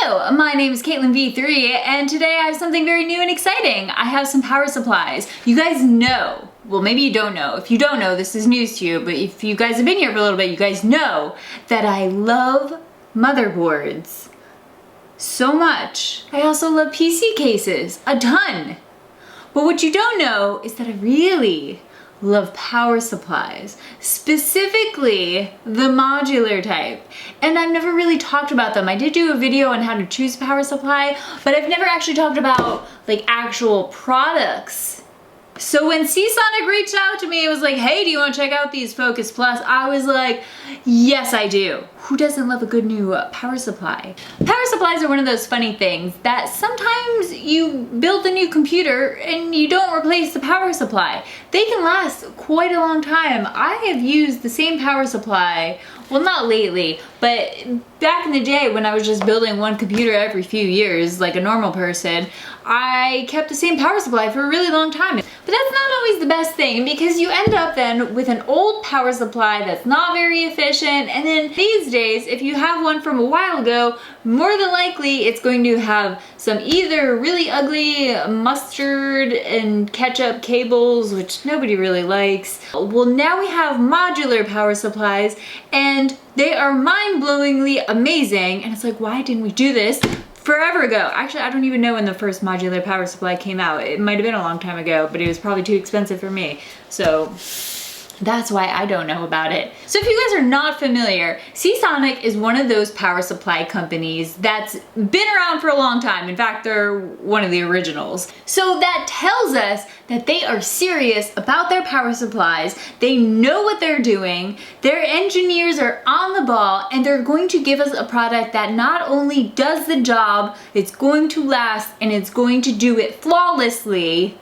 Hello, my name is Caitlin V3 and today I have something very new and exciting. I have some power supplies. You guys know, well maybe you don't know. If you don't know, this is news to you, but if you guys have been here for a little bit, you guys know that I love motherboards so much. I also love PC cases, a ton. But what you don't know is that I really love power supplies, specifically the modular type. And I've never really talked about them. I did do a video on how to choose a power supply, but I've never actually talked about like actual products. So when Seasonic reached out to me, it was like, hey, do you want to check out these Focus Plus? I was like, yes, I do. Who doesn't love a good new power supply? Power supplies are one of those funny things that sometimes you build a new computer and you don't replace the power supply. They can last quite a long time. I have used the same power supply, well, not lately, but back in the day when I was just building one computer every few years, like a normal person, I kept the same power supply for a really long time. But that's not always the best thing because you end up then with an old power supply that's not very efficient, and then these days, if you have one from a while ago, more than likely it's going to have some either really ugly mustard and ketchup cables, which nobody really likes. Well, now we have modular power supplies and they are mind-blowingly amazing, and it's like, why didn't we do this forever ago? Actually, I don't even know when the first modular power supply came out. It might have been a long time ago, but it was probably too expensive for me. So that's why I don't know about it. So if you guys are not familiar, Seasonic is one of those power supply companies that's been around for a long time. In fact, they're one of the originals. So that tells us that they are serious about their power supplies. They know what they're doing. Their engineers are on the ball, and they're going to give us a product that not only does the job, it's going to last, and it's going to do it flawlessly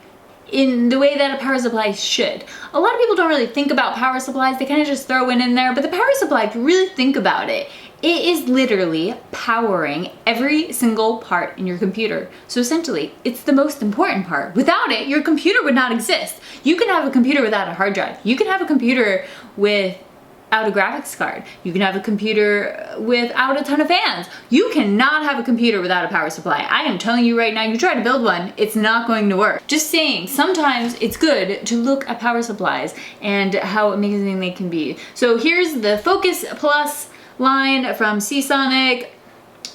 in the way that a power supply should. A lot of people don't really think about power supplies, they kind of just throw it in there, but the power supply, if you really think about it, it is literally powering every single part in your computer. So essentially, it's the most important part. Without it, your computer would not exist. You can have a computer without a hard drive. You can have a computer without a graphics card. You can have a computer without a ton of fans. You cannot have a computer without a power supply. I am telling you right now, you try to build one, it's not going to work. Just saying, sometimes it's good to look at power supplies and how amazing they can be. So here's the Focus Plus line from Seasonic.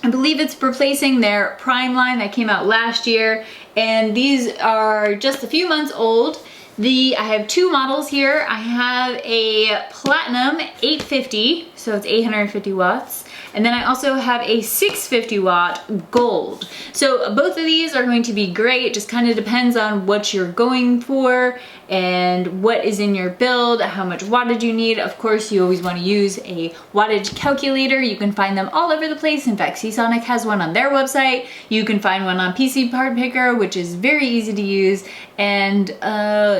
I believe it's replacing their Prime line that came out last year, and these are just a few months old. I have two models here. I have a Platinum 850, so it's 850 watts. And then I also have a 650 watt Gold. So both of these are going to be great. It just kind of depends on what you're going for and what is in your build, how much wattage you need. Of course, you always want to use a wattage calculator. You can find them all over the place. In fact, Seasonic has one on their website. You can find one on PC Part Picker, which is very easy to use. And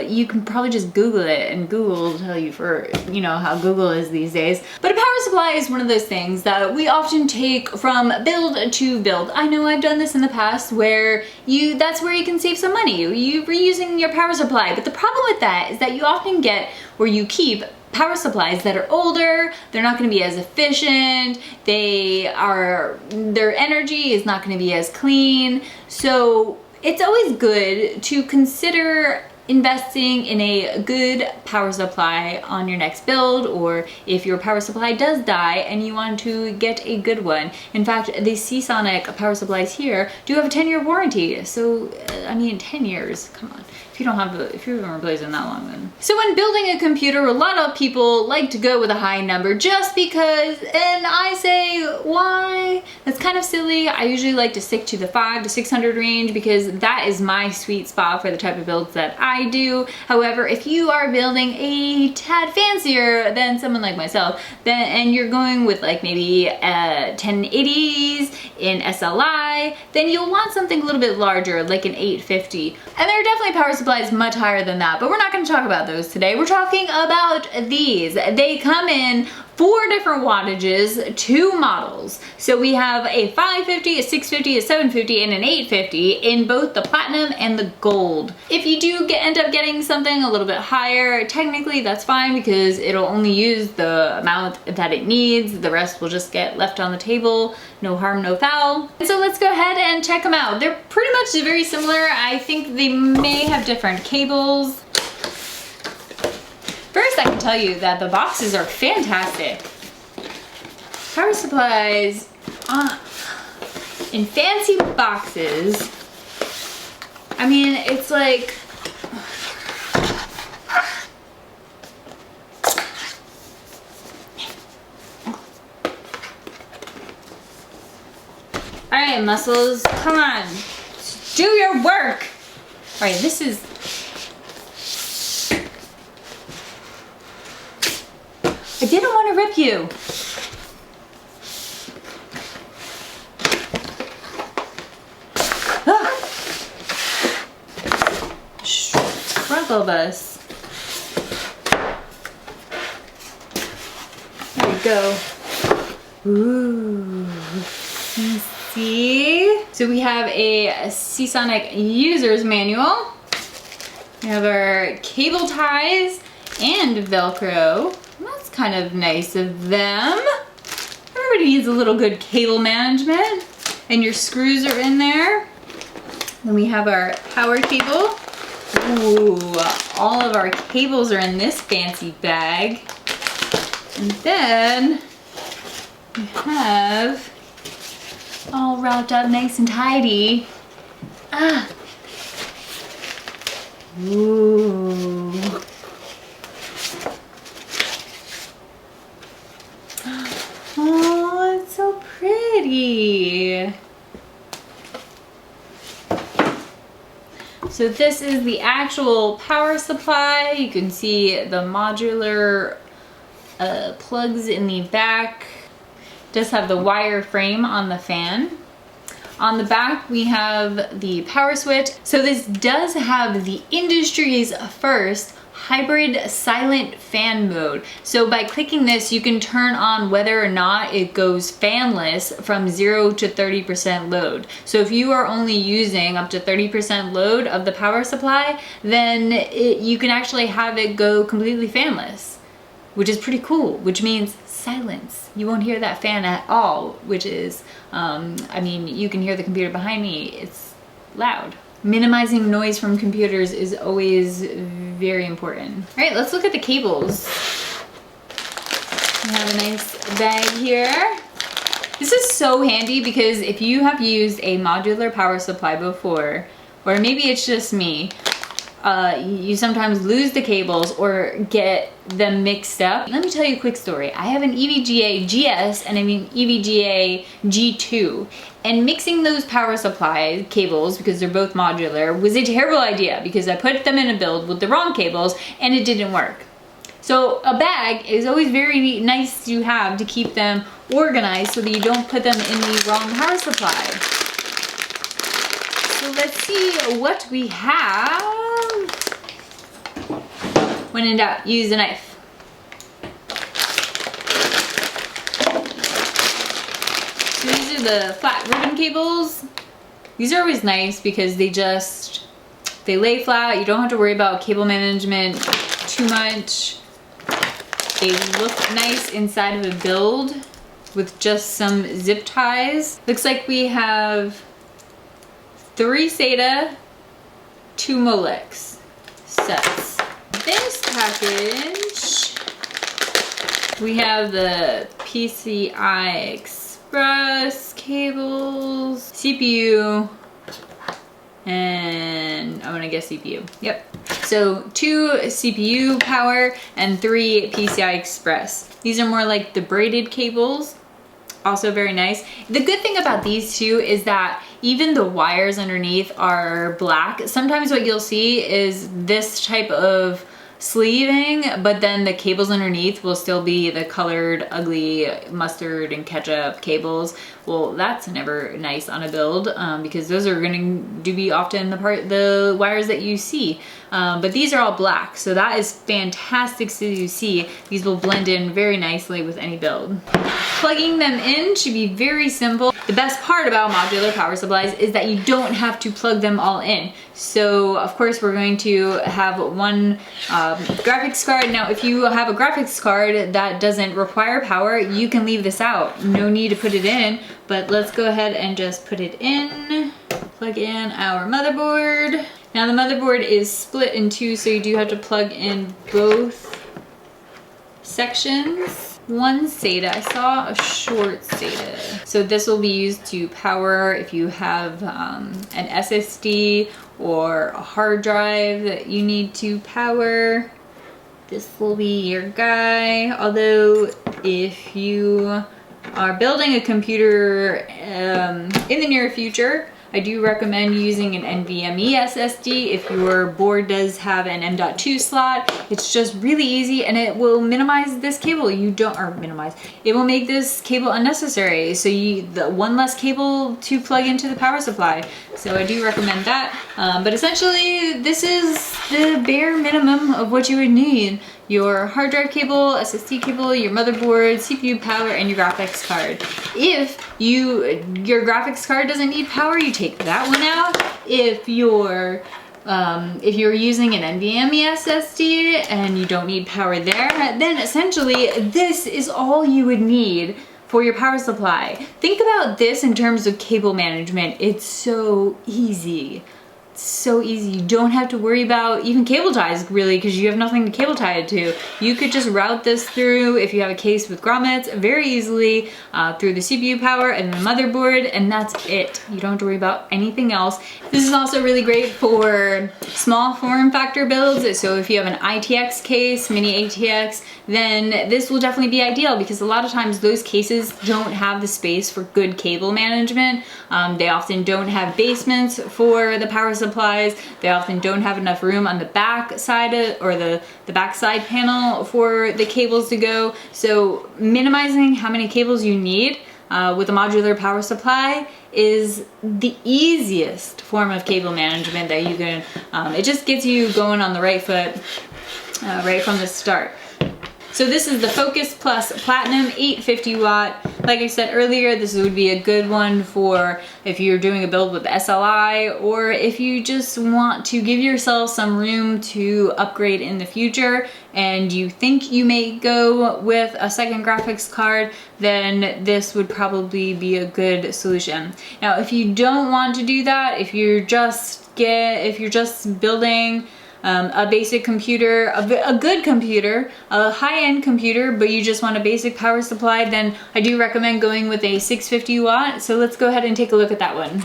you can probably just Google it, and Google will tell you for, you know, how Google is these days. But a power supply is one of those things that we often take from build to build. I know I've done this in the past where that's where you can save some money. You're reusing your power supply. But the problem with that is that you often get where you keep power supplies that are older, they're not going to be as efficient, their energy is not going to be as clean. So it's always good to consider investing in a good power supply on your next build, or if your power supply does die and you want to get a good one. In fact, the Seasonic power supplies here do have a 10-year warranty. So, I mean, 10 years, come on. If you haven't replaced them that long, then. So when building a computer, a lot of people like to go with a high number just because, and I say, why? That's kind of silly. I usually like to stick to the 500 to 600 range because that is my sweet spot for the type of builds that I do. However, if you are building a tad fancier than someone like myself, and you're going with like maybe 1080s in SLI, then you'll want something a little bit larger, like an 850. And there are definitely power supplies much higher than that, but we're not going to talk about those today. We're talking about these. They come in 4 different wattages, 2 models. So we have a 550, a 650, a 750, and an 850 in both the platinum and the gold. If you do end up getting something a little bit higher, technically that's fine because it'll only use the amount that it needs. The rest will just get left on the table. No harm, no foul. And so let's go ahead and check them out. They're pretty much very similar. I think they may have different cables. First, I can tell you that the boxes are fantastic. Power supplies in fancy boxes. I mean, it's like, all right, muscles, come on, do your work. All right, this is, I didn't want to rip you. Ah. Struggle us. There we go. Ooh. You see? So we have a Seasonic user's manual. We have our cable ties and Velcro. That's kind of nice of them. Everybody needs a little good cable management. And your screws are in there. Then we have our power cable. Ooh, all of our cables are in this fancy bag. And then we have all wrapped up nice and tidy. Ah. Ooh. Oh, it's so pretty. So this is the actual power supply. You can see the modular plugs in the back. It does have the wire frame on the fan. On the back we have the power switch. So this does have the industry's first hybrid silent fan mode. So by clicking this, you can turn on whether or not it goes fanless from 0 to 30% load. So if you are only using up to 30% load of the power supply, then you can actually have it go completely fanless, which is pretty cool, which means silence. You won't hear that fan at all, which is, I mean, you can hear the computer behind me. It's loud. Minimizing noise from computers is always very important. All right, let's look at the cables. We have a nice bag here. This is so handy because if you have used a modular power supply before, or maybe it's just me, you sometimes lose the cables or get them mixed up. Let me tell you a quick story. I have an EVGA GS and an EVGA G2, and mixing those power supply cables, because they're both modular, was a terrible idea because I put them in a build with the wrong cables and it didn't work. So a bag is always very nice to have to keep them organized so that you don't put them in the wrong power supply. So let's see what we have. When in doubt, use a knife. So these are the flat ribbon cables. These are always nice because they lay flat. You don't have to worry about cable management too much. They look nice inside of a build with just some zip ties. Looks like we have 3 SATA, 2 Molex sets. This package, we have the PCI Express cables, CPU, and I'm gonna guess CPU. Yep. So 2 CPU power and 3 PCI Express. These are more like the braided cables. Also very nice. The good thing about these two is that even the wires underneath are black. Sometimes what you'll see is this type of sleeving, but then the cables underneath will still be the colored, ugly mustard and ketchup cables. Well, that's never nice on a build because those are going to be often the wires that you see. But these are all black, so that is fantastic. So you see, these will blend in very nicely with any build. Plugging them in should be very simple. The best part about modular power supplies is that you don't have to plug them all in. So of course we're going to have one graphics card. Now if you have a graphics card that doesn't require power, you can leave this out. No need to put it in, but let's go ahead and just put it in. Plug in our motherboard. Now the motherboard is split in two, so you do have to plug in both sections. One SATA, I saw a short SATA. So this will be used to power if you have an SSD or a hard drive that you need to power. This will be your guy. Although if you are building a computer in the near future, I do recommend using an NVMe SSD if your board does have an M.2 slot. It's just really easy and it will minimize this cable. It will make this cable unnecessary. So the one less cable to plug into the power supply. So I do recommend that. But essentially this is the bare minimum of what you would need. Your hard drive cable, SSD cable, your motherboard, CPU power, and your graphics card. If your graphics card doesn't need power, you take that one out. If you're using an NVMe SSD and you don't need power there, then essentially this is all you would need for your power supply. Think about this in terms of cable management. It's so easy. So easy. You don't have to worry about even cable ties really, because you have nothing to cable tie it to. You could just route this through, if you have a case with grommets, very easily through the CPU power and the motherboard, and that's it. You don't have to worry about anything else. This is also really great for small form factor builds. So if you have an ITX case, mini ATX, then this will definitely be ideal because a lot of times those cases don't have the space for good cable management. They often don't have basements for the power supplies. They often don't have enough room on the back side or the back side panel for the cables to go. So minimizing how many cables you need with a modular power supply is the easiest form of cable management that you can, it just gets you going on the right foot right from the start. So this is the Focus Plus Platinum 850 watt. Like I said earlier, this would be a good one for if you're doing a build with SLI, or if you just want to give yourself some room to upgrade in the future and you think you may go with a second graphics card, then this would probably be a good solution. Now, if you don't want to do that, if you're just building a basic computer, a good computer, a high-end computer, but you just want a basic power supply, then I do recommend going with a 650 watt. So let's go ahead and take a look at that one.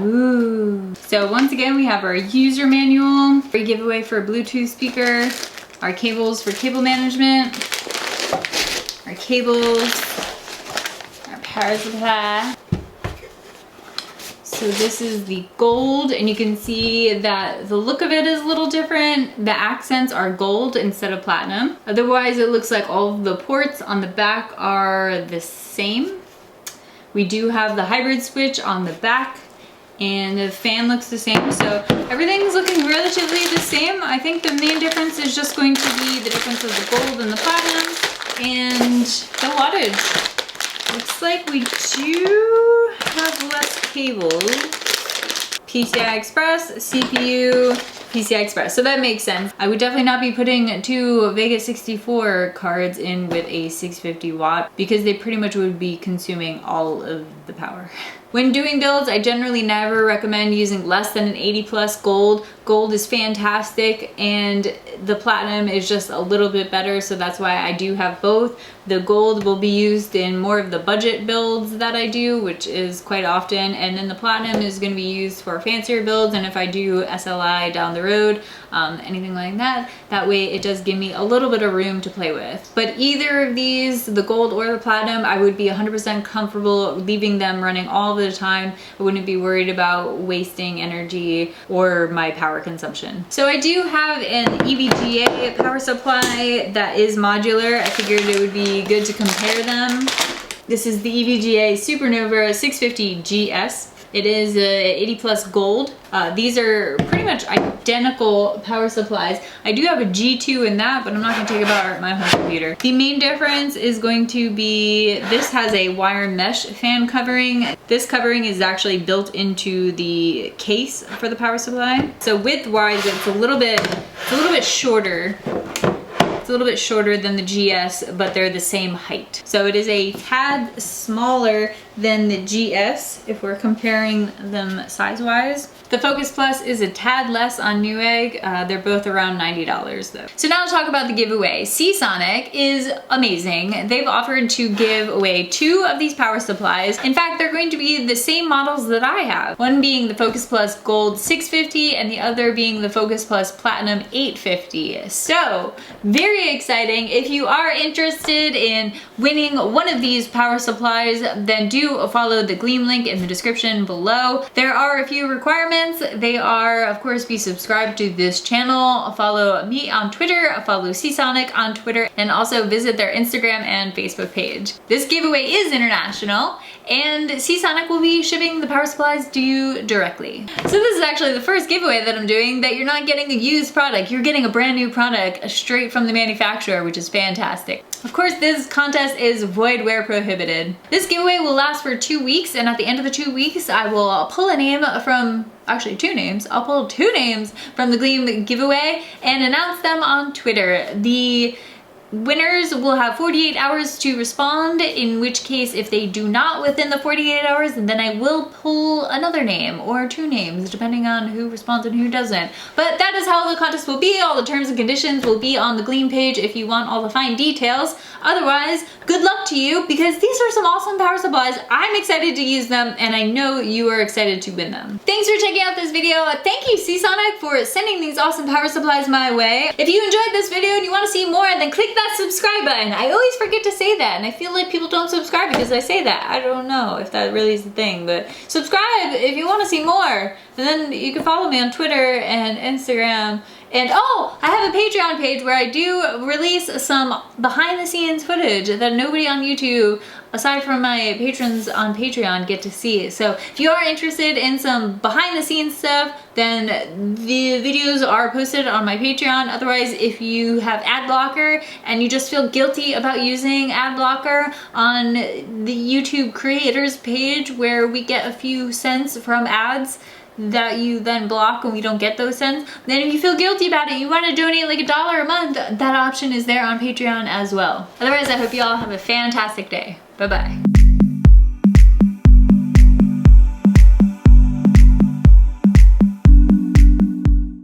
Ooh. So once again, we have our user manual, free giveaway for a Bluetooth speaker, our cables for cable management, our cables, power supply. So this is the gold, and you can see that the look of it is a little different. The accents are gold instead of platinum. Otherwise, it looks like all of the ports on the back are the same. We do have the hybrid switch on the back, and the fan looks the same. So everything's looking relatively the same. I think the main difference is just going to be the difference of the gold and the platinum and the wattage. Looks like we do have less cables. PCI Express, CPU, PCI Express. So that makes sense. I would definitely not be putting two Vega 64 cards in with a 650 watt because they pretty much would be consuming all of the power. When doing builds, I generally never recommend using less than an 80 plus gold. Gold is fantastic and the platinum is just a little bit better, so that's why I do have both. The gold will be used in more of the budget builds that I do, which is quite often, and then the platinum is going to be used for fancier builds, and if I do SLI down the road, anything like that, that way it does give me a little bit of room to play with. But either of these, the gold or the platinum, I would be 100% comfortable leaving them running all the time. I wouldn't be worried about wasting energy or my power consumption. So I do have an EVGA power supply that is modular. I figured it would be good to compare them. This is the EVGA Supernova 650 GS. It is 80 plus gold. These are pretty much identical power supplies. I do have a G2 in that, but I'm not gonna take apart my home computer. The main difference is going to be, this has a wire mesh fan covering. This covering is actually built into the case for the power supply. So width-wise, it's a little bit shorter. It's a little bit shorter than the GS, but they're the same height. So it is a tad smaller than the GS if we're comparing them size-wise. The Focus Plus is a tad less on Newegg. They're both around $90 though. So now to talk about the giveaway. Seasonic is amazing. They've offered to give away 2 of these power supplies. In fact, they're going to be the same models that I have. One being the Focus Plus Gold 650 and the other being the Focus Plus Platinum 850. So very exciting. If you are interested in winning one of these power supplies, then do follow the Gleam link in the description below. There are a few requirements. They are, of course, be subscribed to this channel, follow me on Twitter, follow Seasonic on Twitter, and also visit their Instagram and Facebook page. This giveaway is international, and Seasonic will be shipping the power supplies to you directly. So this is actually the first giveaway that I'm doing that you're not getting a used product, you're getting a brand new product straight from the manufacturer, which is fantastic. Of course, this contest is void where prohibited. This giveaway will last for 2 weeks, and at the end of the 2 weeks, I will pull a name from, actually 2 names. I'll pull 2 names from the Gleam giveaway and announce them on Twitter. The winners will have 48 hours to respond, in which case if they do not within the 48 hours, then I will pull another name or 2 names depending on who responds and who doesn't. But that is how the contest will be. All the terms and conditions will be on the Gleam page if you want all the fine details. Otherwise, good luck to you because these are some awesome power supplies. I'm excited to use them and I know you are excited to win them. Thanks for checking out this video. Thank you Seasonic for sending these awesome power supplies my way. If you enjoyed this video and you want to see more, then click that subscribe button. I always forget to say that and I feel like people don't subscribe because I say that. I don't know if that really is the thing, but subscribe if you want to see more. And then you can follow me on Twitter and Instagram. And oh, I have a Patreon page where I do release some behind the scenes footage that nobody on YouTube, aside from my patrons on Patreon, get to see. So if you are interested in some behind the scenes stuff, then the videos are posted on my Patreon. Otherwise, if you have ad blocker and you just feel guilty about using ad blocker, on the YouTube creators page where we get a few cents from ads that you then block and we don't get those cents, then if you feel guilty about it, you want to donate like $1 a month, that option is there on Patreon as well. Otherwise, I hope you all have a fantastic day. Bye-bye.